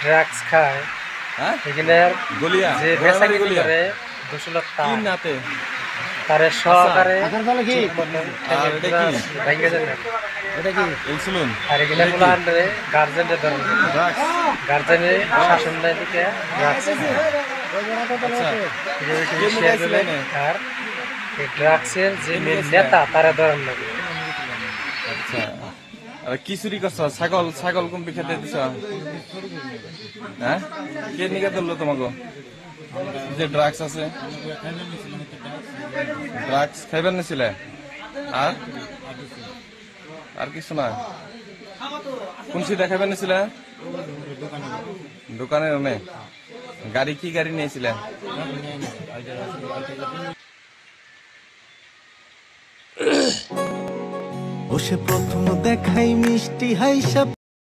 Drugs খায় তার সহকারে গার্জেনের শাসন দেয় দিকে আর ড্রাগসের যে নেতা তারা ধরেন লাগে। কি চুরি করছ? ছাগল ছাগল কুম্পি খেতে দিছ? হ্যাঁ, কে নিকে ধরলো তোমাকে? যে ড্রাগস আছে, ড্রাগস খাইবার নিছিলে? আর আর কিছু না? কোন সিটা খাইবার নিছিলে? দোকানের অনেক গাড়ি, কি গাড়ি নিয়েছিলে? ও সে প্রথম দেখাই মিষ্টি হাইসা